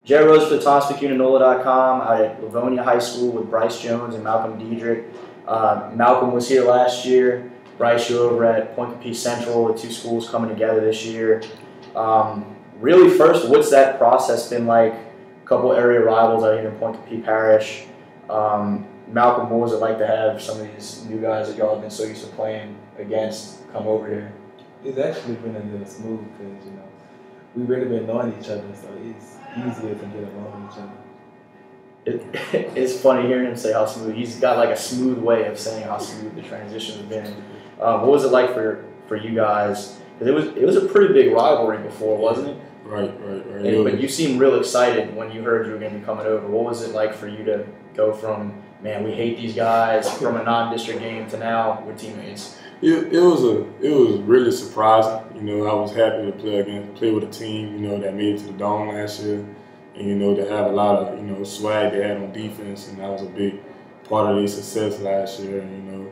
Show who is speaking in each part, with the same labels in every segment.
Speaker 1: Jared Rose for the Thomas McCune NOLA.com out at Livonia High School with Bryce Jones and Malcolm Dedrick. Malcolm was here last year. Bryce, you're over at Pointe Coupee Central, the two schools coming together this year. Really, first, what's that process been like? A couple area rivals out here in Pointe Coupee Parish. Malcolm, what was it like to have some of these new guys that y'all have been so used to playing against come over here?
Speaker 2: It's actually been a little smooth because, we've really been knowing each other, so it's easier to get along with each other.
Speaker 1: It's funny hearing him say how smooth. He's got like a smooth way of saying how smooth the transition has been. What was it like for you guys? Because it was a pretty big rivalry before, wasn't it?
Speaker 3: Right.
Speaker 1: But you seemed real excited when you heard you were going to be coming over. What was it like for you to go from, man, we hate these guys, from a non-district game to now we're teammates?
Speaker 3: It was really surprising. I was happy to play with a team, that made it to the Dome last year, and to have a lot of swag they had on defense, and that was a big part of their success last year. And,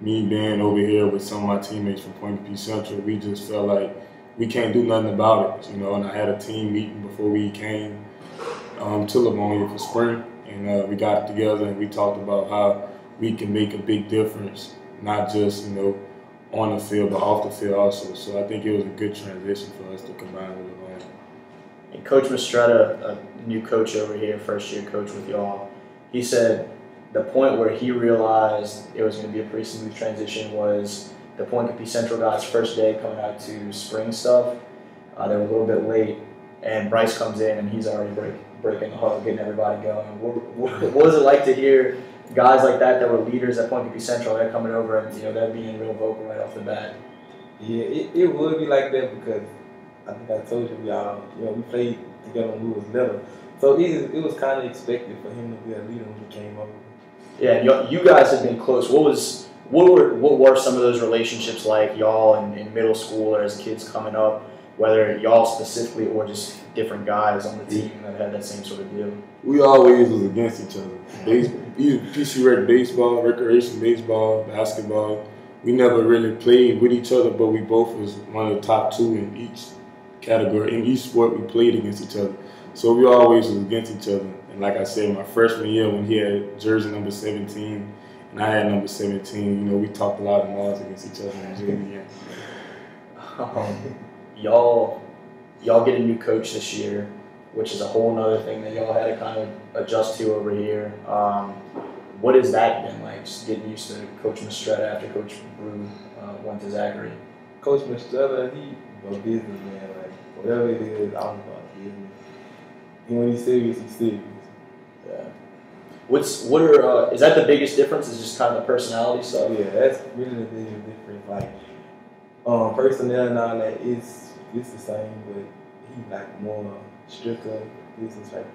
Speaker 3: me being over here with some of my teammates from Pointe Coupee Central, we just felt like we can't do nothing about it, And I had a team meeting before we came to Livonia for spring, and we got together and we talked about how we can make a big difference, not just on the field, but off the field also. So I think it was a good transition for us to combine with Livonia.
Speaker 1: And Coach Mistretta, a new coach over here, first-year coach with y'all, he said the point where he realized it was going to be a pretty smooth transition was the Pointe Coupee Central guys' first day coming out to spring stuff. They were a little bit late, and Bryce comes in and he's already breaking the huddle, getting everybody going. What was it like to hear guys like that were leaders at Pointe Coupee Central, they're coming over and they're being real vocal right off the bat?
Speaker 2: Yeah, it would be like that because I think I told you we played together when we was little, so it was kind of expected for him to be a leader when he came over.
Speaker 1: Yeah, you guys have been close. What were some of those relationships like, y'all in middle school or as kids coming up, whether y'all specifically or just different guys on the team that had that same sort of deal?
Speaker 3: We always was against each other. Either PC Rec baseball, recreation baseball, basketball. We never really played with each other, but we both was one of the top two in each category. In each sport, we played against each other. So we always was against each other. And like I said, my freshman year when he had jersey number 17 and I had number 17, we talked a lot of noise against each other in junior year.
Speaker 1: Y'all get a new coach this year, which is a whole nother thing that y'all had to kind of adjust to over here. What has that been like, just getting used to Coach Mistretta after Coach Brew went to Zachary?
Speaker 2: Coach Mistretta, he a businessman. Like, whatever it is, I'm about business. And when he's serious, he's serious.
Speaker 1: Yeah. Is that the biggest difference? Is just kind of the personality stuff?
Speaker 2: Yeah, that's really the biggest difference. Like, personnel and all that, it's the same, but he's like more stricter business type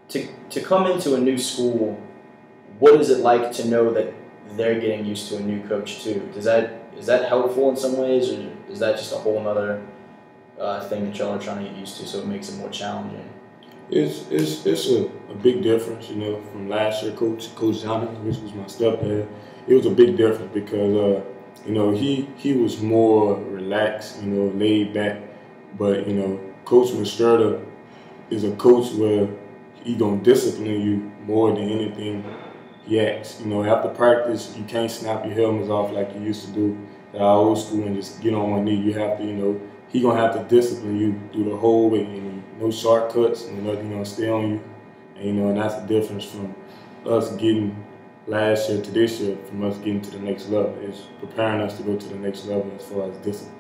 Speaker 2: person.
Speaker 1: To come into a new school, what is it like to know that they're getting used to a new coach too? Is that helpful in some ways, or is that just a whole other thing that y'all are trying to get used to, so it makes it more challenging?
Speaker 3: It's a big difference, from last year, Coach Jonathan, which was my stepdad. It was a big difference because he was more relaxed, laid back. But Coach Mistretta is a coach where he gonna discipline you more than anything he asks. After practice, you can't snap your helmets off like you used to do at our old school and just get on one knee. You have to, he gonna have to discipline you through the whole way. No shortcuts, and nothing gonna stay on you. And that's the difference from us getting last year to this year, from us getting to the next level. It's preparing us to go to the next level as far as discipline.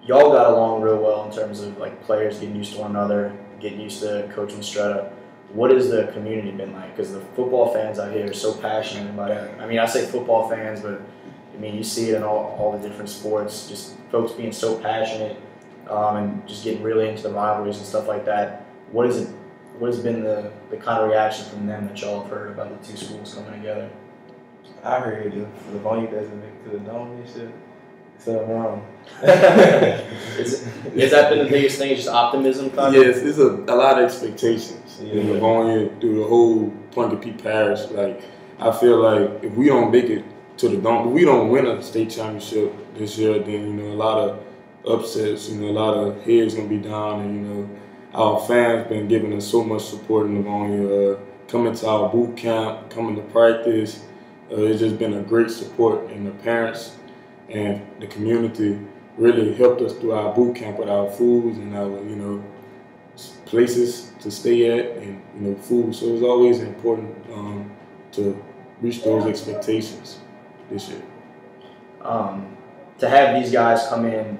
Speaker 1: Y'all got along real well in terms of like players getting used to one another, getting used to Coach Mistretta. What has the community been like? Because the football fans out here are so passionate about it. I mean, I say football fans, but you see it in all the different sports. Just folks being so passionate and just getting really into the rivalries and stuff like that. What has been the kind of reaction from them that y'all have heard about the two schools coming together?
Speaker 2: I heard if Livonia doesn't make it to the Dome this year, so wrong.
Speaker 1: Has that been the biggest thing? Just optimism, kind of?
Speaker 3: Yes, it's a lot of expectations. Livonia through the whole Pointe Coupee Parish. Like, I feel like if we don't make it to the Dome, if we don't win a state championship this year, then a lot of upsets. A lot of heads gonna be down, and our fans been giving us so much support in Livonia, coming to our boot camp, coming to practice. It's just been a great support, and the parents and the community really helped us through our boot camp with our foods and our, places to stay at and, food. So it was always important to reach those expectations this year.
Speaker 1: To have these guys come in,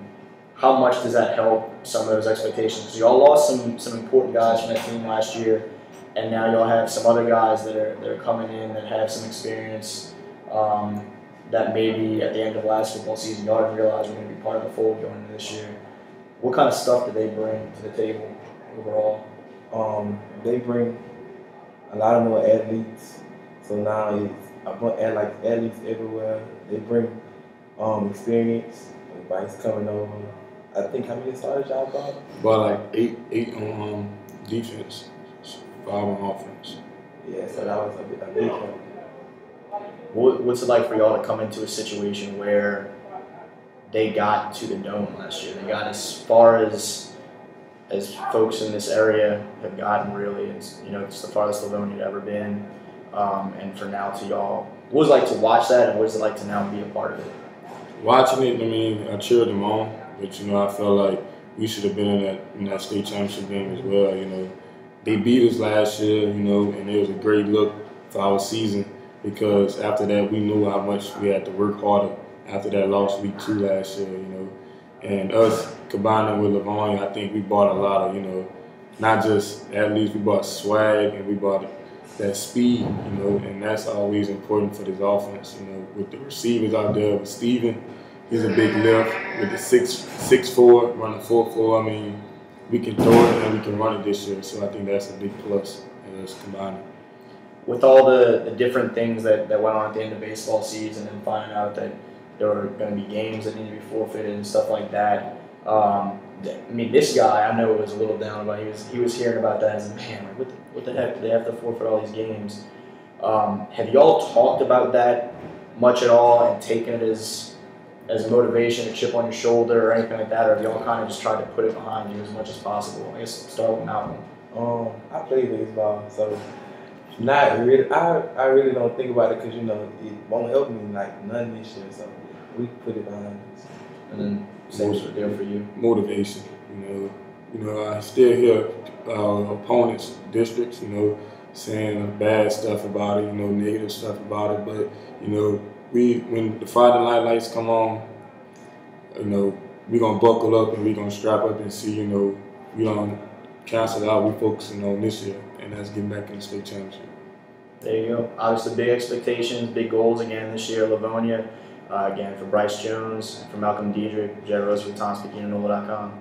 Speaker 1: how much does that help some of those expectations? Because y'all lost some important guys from that team last year, and now y'all have some other guys that are coming in that have some experience that maybe at the end of last football season y'all didn't realize were going to be part of the fold going into this year. What kind of stuff do they bring to the table overall?
Speaker 2: They bring a lot more athletes, so now it's a bunch of athletes everywhere. They bring experience. Like Bryce coming over. I think how many starters y'all brought?
Speaker 3: About like eight on defense, 5 on offense.
Speaker 2: Yeah, so that was a big one.
Speaker 1: What's it like for y'all to come into a situation where they got to the Dome last year? They got as far as folks in this area have gotten, really. It's the farthest Livonia had ever been, and for now to y'all. What was it like to watch that, and what is it like to now be a part of it?
Speaker 3: Watching it, I cheered them on, but I felt like we should have been in that state championship game as well. They beat us last year, and it was a great look for our season because after that we knew how much we had to work harder after that loss week 2 last year, and us combining with Livonia, I think we bought a lot of, not just athletes, we bought swag and we bought that speed, and that's always important for this offense, with the receivers out there, with Steven, he's a big lift, with the 6'4", running 4'4", we can throw it and we can run it this year, so I think that's a big plus in us combining.
Speaker 1: With all the different things that went on at the end of baseball season and finding out that there were going to be games that needed to be forfeited and stuff like that, this guy I know was a little down about. He was hearing about that as a man. Like, what the heck? Do they have to forfeit all these games? Have y'all talked about that much at all and taken it as motivation, a chip on your shoulder, or anything like that, or have y'all kind of just tried to put it behind you as much as possible? I guess start with Malcolm.
Speaker 2: I play baseball, so not really. I really don't think about it because it won't help me none this year. So we put it behind us.
Speaker 1: And then same sort of deal for you.
Speaker 3: Motivation, I still hear opponents, districts, saying bad stuff about it, negative stuff about it. But when the Friday night lights come on, we're gonna buckle up and we're gonna strap up and see, we don't cancel out. We're focusing on this year, and that's getting back in the state championship.
Speaker 1: There you go. Obviously, big expectations, big goals again this year, Livonia. Again, for Bryce Jones, for Malcolm Dedrick, Jed Rose for Tom speaking at NOLA.com.